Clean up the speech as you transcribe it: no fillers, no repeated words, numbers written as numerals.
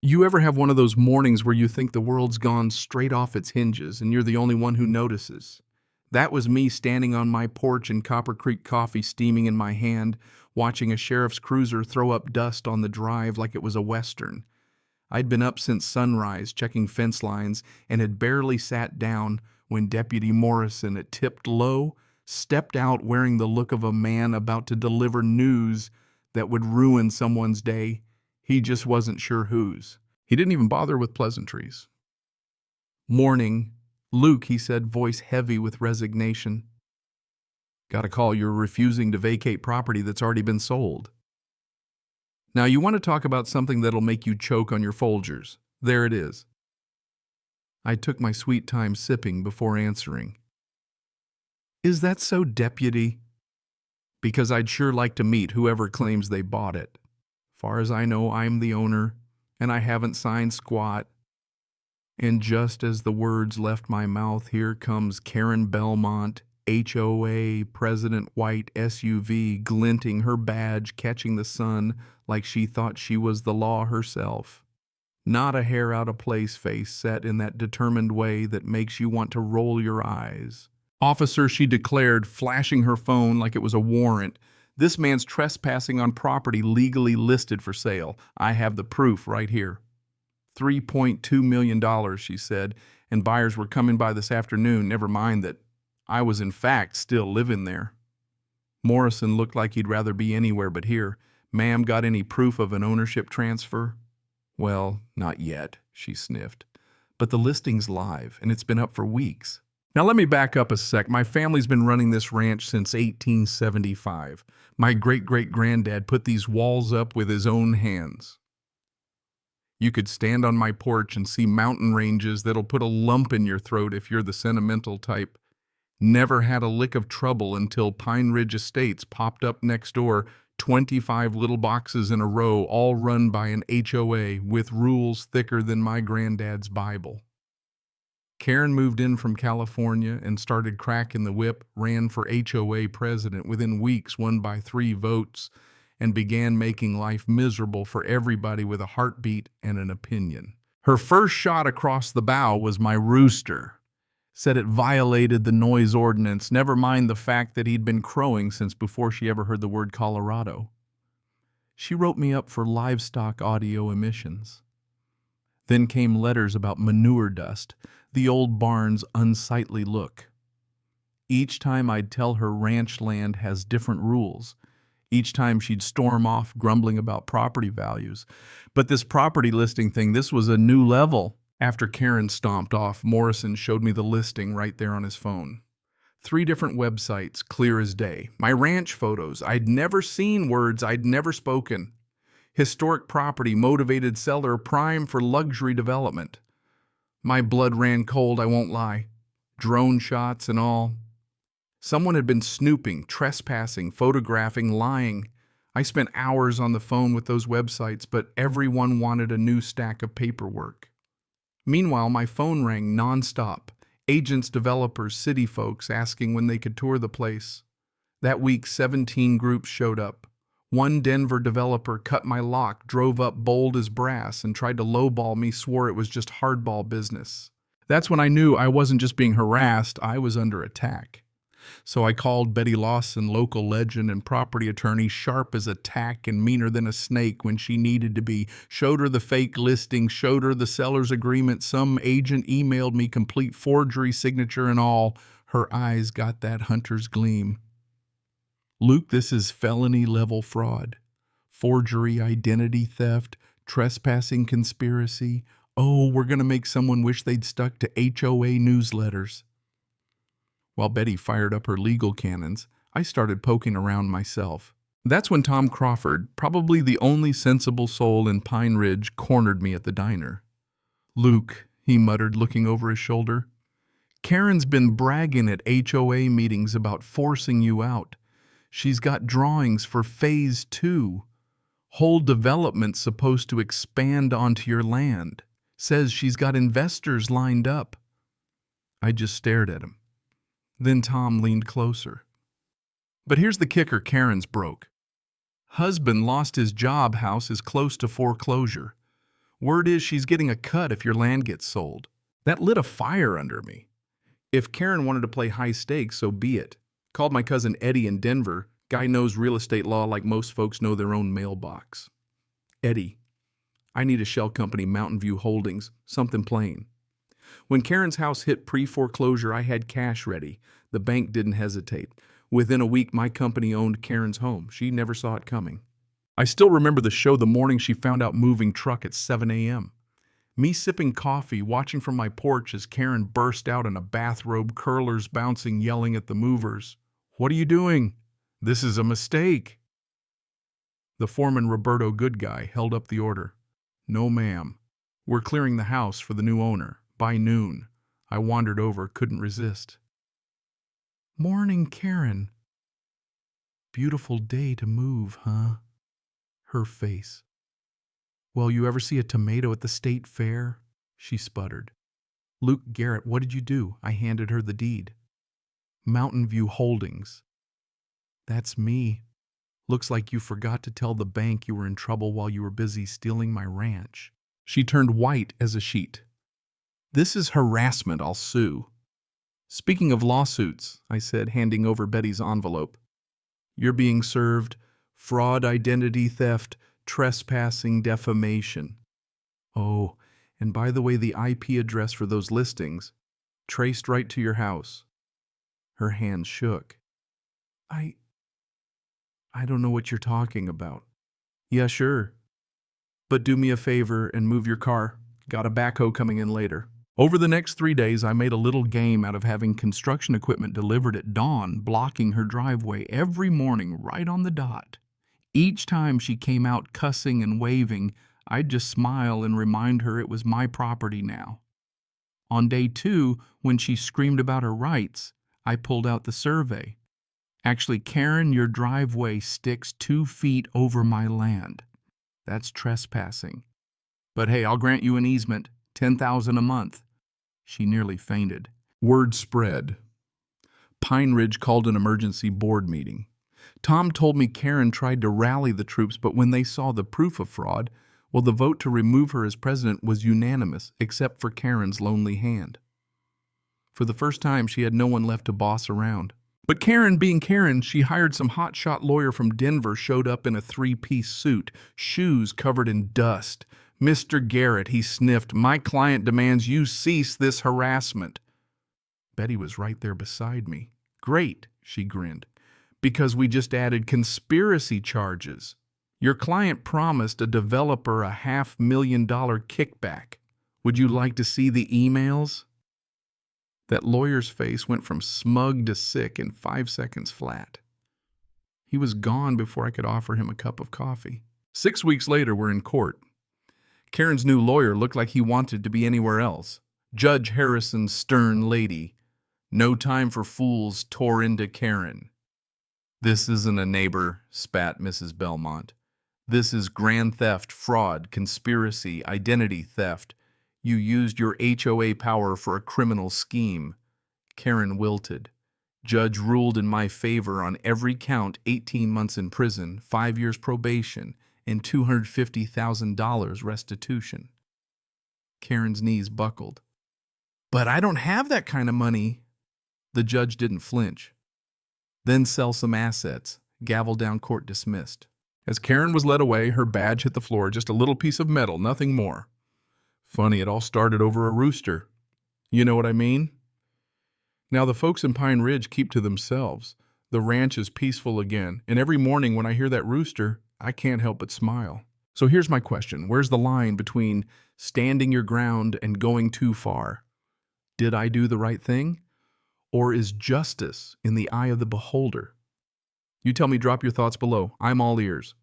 You ever have one of those mornings where you think the world's gone straight off its hinges and you're the only one who notices? That was me standing on my porch in Copper Creek coffee steaming in my hand, watching a sheriff's cruiser throw up dust on the drive like it was a western. I'd been up since sunrise checking fence lines and had barely sat down when Deputy Morrison, at tipped low, stepped out wearing the look of a man about to deliver news that would ruin someone's day. He just wasn't sure whose. He didn't even bother with pleasantries. "Morning, Luke," he said, voice heavy with resignation. "Got a call you're refusing to vacate property that's already been sold." Now you want to talk about something that'll make you choke on your Folgers. There it is. I took my sweet time sipping before answering. "Is that so, Deputy?" "Because I'd sure like to meet whoever claims they bought it. Far as I know, I'm the owner, and I haven't signed squat." And just as the words left my mouth, here comes Karen Belmont, HOA, President White SUV, glinting her badge, catching the sun like she thought she was the law herself. Not a hair out of place face set in that determined way that makes you want to roll your eyes. "Officer," she declared, flashing her phone like it was a warrant, "this man's trespassing on property legally listed for sale. I have the proof right here." $3.2 million, she said, and buyers were coming by this afternoon, never mind that I was in fact still living there. Morrison looked like he'd rather be anywhere but here. "Ma'am, got any proof of an ownership transfer?" "Well, not yet," she sniffed. "But the listing's live, and it's been up for weeks." Now let me back up a sec. My family's been running this ranch since 1875. My great-great-granddad put these walls up with his own hands. You could stand on my porch and see mountain ranges that'll put a lump in your throat if you're the sentimental type. Never had a lick of trouble until Pine Ridge Estates popped up next door, 25 little boxes in a row, all run by an HOA with rules thicker than my granddad's Bible. Karen moved in from California and started cracking the whip, ran for HOA president, within weeks won by 3 votes, and began making life miserable for everybody with a heartbeat and an opinion. Her first shot across the bow was my rooster. Said it violated the noise ordinance, never mind the fact that he'd been crowing since before she ever heard the word Colorado. She wrote me up for livestock audio emissions. Then came letters about manure dust, the old barn's unsightly look. Each time I'd tell her ranch land has different rules. Each time she'd storm off grumbling about property values. But this property listing thing, this was a new level. After Karen stomped off, Morrison showed me the listing right there on his phone. 3 different websites, clear as day. My ranch photos. I'd never seen words I'd never spoken. Historic property, motivated seller, prime for luxury development. My blood ran cold, I won't lie. Drone shots and all. Someone had been snooping, trespassing, photographing, lying. I spent hours on the phone with those websites, but everyone wanted a new stack of paperwork. Meanwhile, my phone rang nonstop. Agents, developers, city folks asking when they could tour the place. That week, 17 groups showed up. One Denver developer cut my lock, drove up bold as brass, and tried to lowball me, swore it was just hardball business. That's when I knew I wasn't just being harassed, I was under attack. So I called Betty Lawson, local legend and property attorney, sharp as a tack and meaner than a snake when she needed to be. Showed her the fake listing, showed her the seller's agreement. Some agent emailed me complete forgery signature and all. Her eyes got that hunter's gleam. "Luke, this is felony level fraud. Forgery, identity theft, trespassing conspiracy. Oh, we're going to make someone wish they'd stuck to HOA newsletters." While Betty fired up her legal cannons, I started poking around myself. That's when Tom Crawford, probably the only sensible soul in Pine Ridge, cornered me at the diner. "Luke," he muttered, looking over his shoulder, "Karen's been bragging at HOA meetings about forcing you out. She's got drawings for Phase 2. Whole development's supposed to expand onto your land. Says she's got investors lined up." I just stared at him. Then Tom leaned closer. "But here's the kicker Karen's broke. Husband lost his job, house is close to foreclosure. Word is she's getting a cut if your land gets sold. That lit a fire under me. If Karen wanted to play high stakes, so be it. Called my cousin Eddie in Denver. Guy knows real estate law like most folks know their own mailbox. Eddie, I need a shell company, Mountain View Holdings, something plain. When Karen's house hit pre-foreclosure, I had cash ready. The bank didn't hesitate. Within a week, my company owned Karen's home. She never saw it coming. I still remember the show the morning she found out moving truck at 7 a.m. Me sipping coffee, watching from my porch as Karen burst out in a bathrobe, curlers bouncing, yelling at the movers. "What are you doing? This is a mistake." The foreman, Roberto Goodguy, held up the order. "No, ma'am. We're clearing the house for the new owner. By noon." I wandered over, couldn't resist. "Morning, Karen. Beautiful day to move, huh?" Her face. "Well, you ever see a tomato at the state fair?" She sputtered. "Luke Garrett, what did you do?" I handed her the deed. "Mountain View Holdings." "That's me. Looks like you forgot to tell the bank you were in trouble while you were busy stealing my ranch." She turned white as a sheet. "This is harassment. I'll sue." "Speaking of lawsuits," I said, handing over Betty's envelope, "you're being served fraud, identity theft, trespassing, defamation. Oh, and by the way, the IP address for those listings, traced right to your house." Her hands shook. I don't know what you're talking about." "Yeah, sure. But do me a favor and move your car. Got a backhoe coming in later." Over the next 3 days, I made a little game out of having construction equipment delivered at dawn, blocking her driveway every morning right on the dot. Each time she came out cussing and waving, I'd just smile and remind her it was my property now. On day 2, when she screamed about her rights, I pulled out the survey. "Actually, Karen, your driveway sticks 2 feet over my land. That's trespassing. But hey, I'll grant you an easement, $10,000 a month." She nearly fainted. Word spread. Pine Ridge called an emergency board meeting. Tom told me Karen tried to rally the troops, but when they saw the proof of fraud, well, the vote to remove her as president was unanimous, except for Karen's lonely hand. For the first time, she had no one left to boss around. But Karen, being Karen, she hired some hotshot lawyer from Denver, showed up in a 3-piece suit, shoes covered in dust. "Mr. Garrett," he sniffed, "my client demands you cease this harassment." Betty was right there beside me. "Great," she grinned, "because we just added conspiracy charges. Your client promised a developer a $500,000 kickback. Would you like to see the emails?" That lawyer's face went from smug to sick in 5 seconds flat. He was gone before I could offer him a cup of coffee. 6 weeks later, we're in court. Karen's new lawyer looked like he wanted to be anywhere else. Judge Harrison's stern lady. "No time for fools," tore into Karen. "This isn't a neighbor," spat Mrs. Belmont. "This is grand theft, fraud, conspiracy, identity theft. You used your HOA power for a criminal scheme." Karen wilted. Judge ruled in my favor on every count, 18 months in prison, 5 years probation, and $250,000 restitution. Karen's knees buckled. "But I don't have that kind of money." The judge didn't flinch. "Then sell some assets." Gavel down, court dismissed. As Karen was led away, her badge hit the floor, just a little piece of metal, nothing more. Funny, it all started over a rooster. You know what I mean? Now the folks in Pine Ridge keep to themselves. The ranch is peaceful again, and every morning when I hear that rooster, I can't help but smile. So here's my question. Where's the line between standing your ground and going too far? Did I do the right thing? Or is justice in the eye of the beholder? You tell me, drop your thoughts below. I'm all ears.